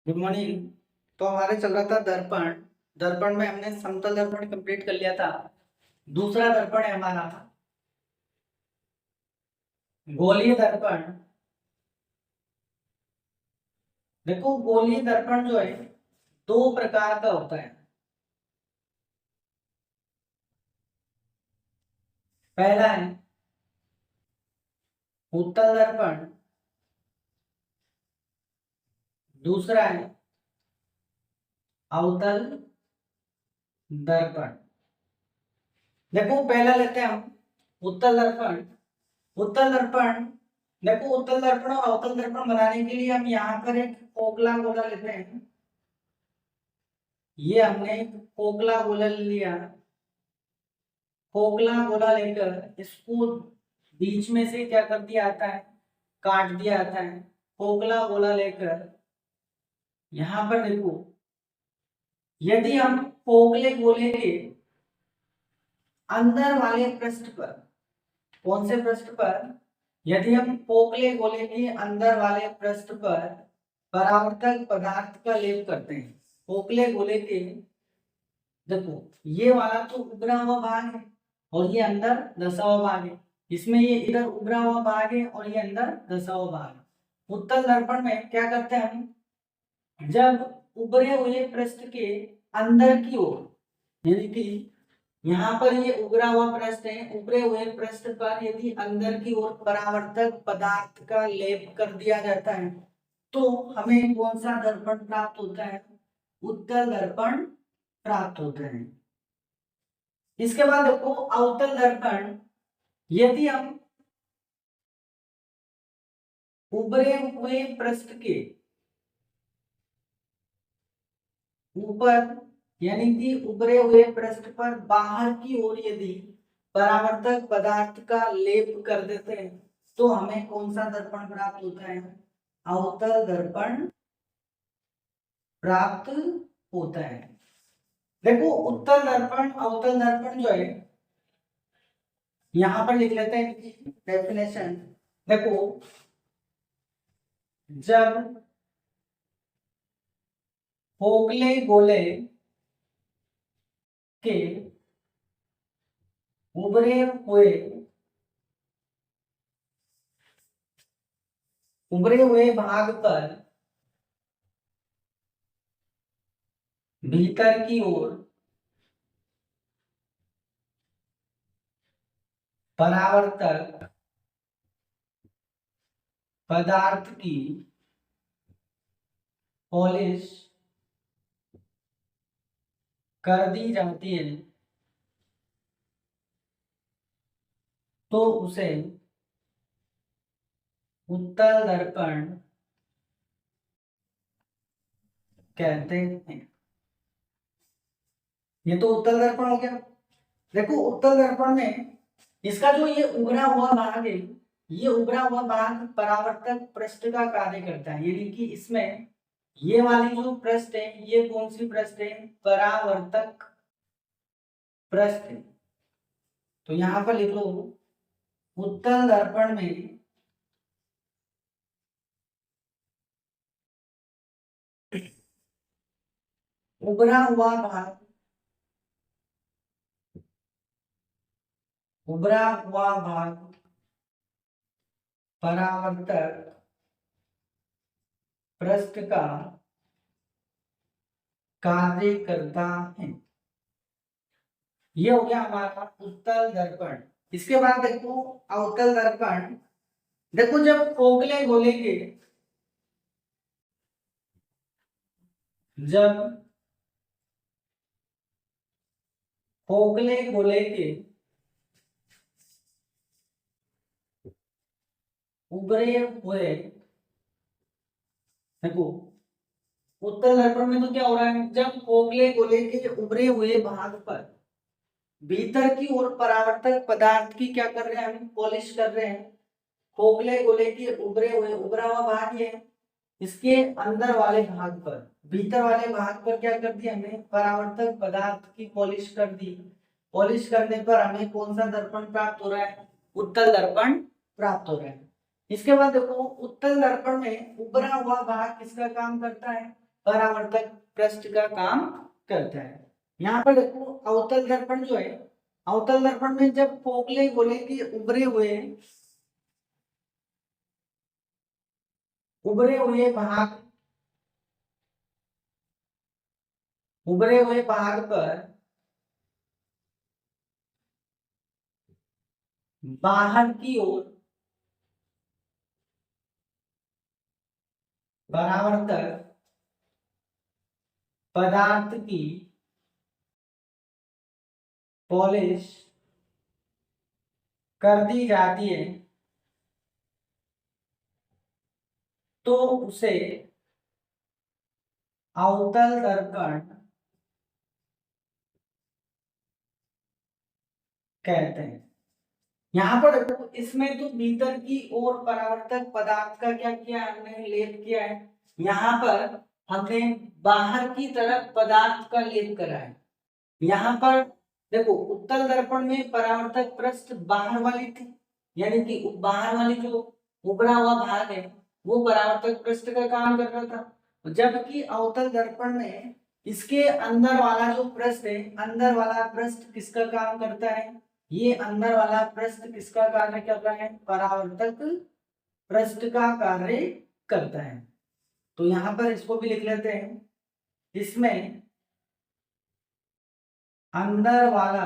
Good morning. तो हमारे चल रहा था दर्पण। दर्पण में हमने समतल दर्पण कंप्लीट कर लिया था। दूसरा दर्पण है हमारा गोलीय दर्पण। देखो, गोलीय दर्पण जो है दो प्रकार का होता है। पहला है उत्तल दर्पण, दूसरा है अवतल दर्पण। देखो, पहला लेते हैं हम उत्तल दर्पण। उत्तल दर्पण, देखो उत्तल दर्पण और अवतल दर्पण बनाने के लिए हम यहाँ पर एक खोखला गोला लेते हैं। ये हमने एक खोखला गोला लिया। खोखला गोला लेकर इसको बीच में से क्या कर दिया जाता है, काट दिया जाता है। खोखला गोला लेकर यहाँ पर देखो, यदि हम खोखले गोले के अंदर वाले पृष्ठ पर, कौन से पृष्ठ पर, यदि हम खोखले गोले के अंदर वाले पृष्ठ पर परावर्तक पदार्थ का लेप करते हैं। खोखले गोले के, देखो ये वाला तो उभरा हुआ भाग है और ये अंदर धसा हुआ भाग है। इसमें ये इधर उभरा हुआ भाग है और ये अंदर धसा हुआ भाग है। उत्तल दर्पण में क्या करते हैं हम, जब उभरे हुए पृष्ठ के अंदर की ओर, यानी कि यहाँ पर ये उभरा हुआ पृष्ठ है, उभरे हुए पृष्ठ पर यदि अंदर की ओर परावर्तक पदार्थ का लेप कर दिया जाता है तो हमें कौन सा दर्पण प्राप्त होता है, उत्तल दर्पण प्राप्त होता है। इसके बाद देखो अवतल दर्पण, यदि हम उभरे हुए पृष्ठ के ऊपर, यानी कि उभरे हुए पृष्ठ पर बाहर की ओर यदि परावर्तक पदार्थ का लेप कर देते हैं तो हमें कौन सा दर्पण प्राप्त होता है, अवतल दर्पण प्राप्त होता है। देखो उत्तल दर्पण अवतल दर्पण जो है, यहां पर लिख लेते हैं इनकी डेफिनेशन। देखो, जब खोखले गोले के उभरे हुए भाग पर भीतर की ओर परावर्तक पदार्थ की पॉलिश कर दी जाती है तो उसे उत्तल दर्पण कहते हैं। ये तो उत्तल दर्पण हो गया। देखो उत्तल दर्पण में इसका जो ये उभरा हुआ भाग है, ये उभरा हुआ भाग परावर्तक पृष्ठ का कार्य करता है, यानी कि इसमें ये वाली जो पृष्ठ है, ये कौन सी पृष्ठ है, परावर्तक पृष्ठ है। तो यहां पर लिख लो, उत्तल दर्पण में उभरा हुआ भाग, उभरा हुआ भाग परावर्तक पृष्ठ का कार्य करता है। ये हो गया हमारा उत्तल दर्पण। इसके बाद देखो अवतल दर्पण। देखो, जब खोखले गोले के उभरे हुए, देखो उत्तल दर्पण में तो क्या हो रहा है, जब खोखले गोले के उभरे हुए भाग पर भीतर की ओर परावर्तक पदार्थ की क्या कर रहे हैं, हम पॉलिश कर रहे हैं। खोखले गोले के उभरा हुआ भाग ये, इसके अंदर वाले भाग पर, भीतर वाले भाग पर क्या कर दिया हमने, परावर्तक पदार्थ की पॉलिश कर दी। पॉलिश करने पर हमें कौन सा दर्पण प्राप्त हो रहा है, उत्तल दर्पण प्राप्त हो रहा है। इसके बाद देखो उत्तल दर्पण में उभरा हुआ भाग किसका काम करता है, परावर्तक पृष्ठ का काम करता है। यहाँ पर देखो अवतल दर्पण जो है, अवतल दर्पण में जब फोकले गोले के उभरे हुए भाग पर बाहर की ओर परावर्तक पदार्थ की पॉलिश कर दी जाती है तो उसे अवतल दर्पण कहते हैं। यहाँ पर देखो इसमें तो भीतर की ओर परावर्तक पदार्थ का क्या किया, हमने लेप किया है। यहाँ पर हमने बाहर की तरफ पदार्थ का लेप करा है। यहाँ पर देखो उत्तल दर्पण में परावर्तक पृष्ठ बाहर वाली थी, यानी कि बाहर वाली जो उभरा हुआ भाग है वो परावर्तक पृष्ठ का काम कर रहा था, जबकि अवतल दर्पण में इसके अंदर वाला जो पृष्ठ है, अंदर वाला पृष्ठ किसका काम करता है, ये अंदर वाला पृष्ठ किसका कार्य कर रहा है, परावर्तक पृष्ठ का कार्य करता है। तो यहाँ पर इसको भी लिख लेते हैं, इसमें अंदर वाला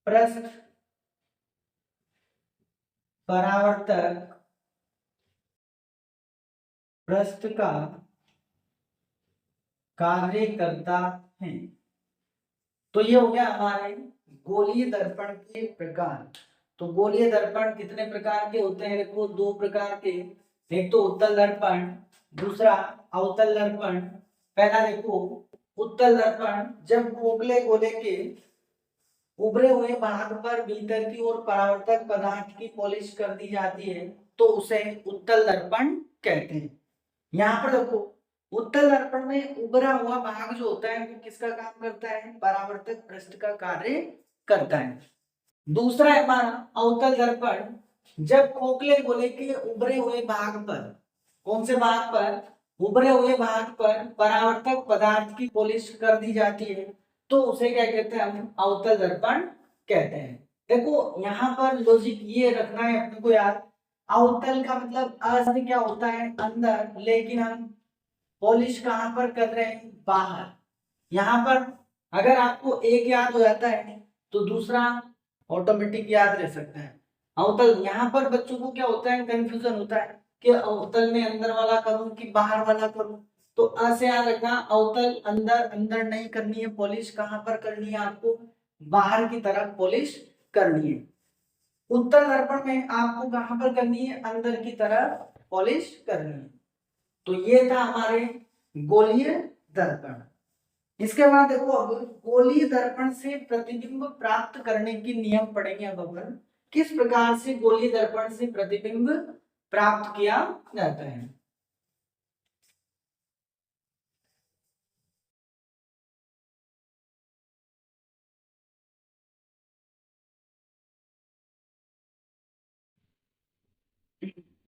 पृष्ठ परावर्तक पृष्ठ का कार्य करता है। तो ये हो गया हमारे गोलीय दर्पण के प्रकार। तो गोलीय दर्पण कितने प्रकार के होते हैं, देखो दो प्रकार के, एक तो उत्तल दर्पण, दूसरा अवतल दर्पण। पहला देखो उत्तल दर्पण, जब खोखले गोले के उभरे हुए भाग पर भीतर की ओर परावर्तक पदार्थ की पॉलिश कर दी जाती है तो उसे उत्तल दर्पण कहते हैं। यहाँ पर देखो उत्तल दर्पण में उभरा हुआ भाग जो होता है वो किसका काम करता है, परावर्तक पृष्ठ का कार्य करता है। दूसरा है हमारा अवतल दर्पण, जब खोखले गोले के उभरे हुए भाग पर, कौन से भाग पर, उभरे हुए भाग पर परावर्तक पदार्थ की पॉलिश कर दी जाती है तो उसे क्या कहते हैं, हम अवतल दर्पण कहते हैं। देखो यहाँ पर लॉजिक ये रखना है अपने को यार, अवतल का मतलब अर्थ क्या होता है, अंदर, लेकिन हम पॉलिश कहां पर कर रहे हैं, बाहर। यहाँ पर अगर आपको एक याद हो जाता है तो दूसरा ऑटोमेटिक याद रह सकता है। अवतल यहाँ पर बच्चों को क्या होता है, कंफ्यूजन होता है कि अवतल में अंदर वाला करूं कि बाहर वाला करूं। तो ऐसे याद रखना, अवतल अंदर अंदर नहीं करनी है पॉलिश, कहां पर करनी है आपको, बाहर की तरफ पॉलिश करनी है। उत्तल दर्पण में आपको कहां पर करनी है, अंदर की तरफ पॉलिश करनी है। तो ये था हमारे गोलीय दर्पण। इसके बाद देखो अब गोलीय दर्पण से प्रतिबिंब प्राप्त करने के नियम पढ़ेंगे। अब अपन किस प्रकार से गोलीय दर्पण से प्रतिबिंब प्राप्त किया जाता है।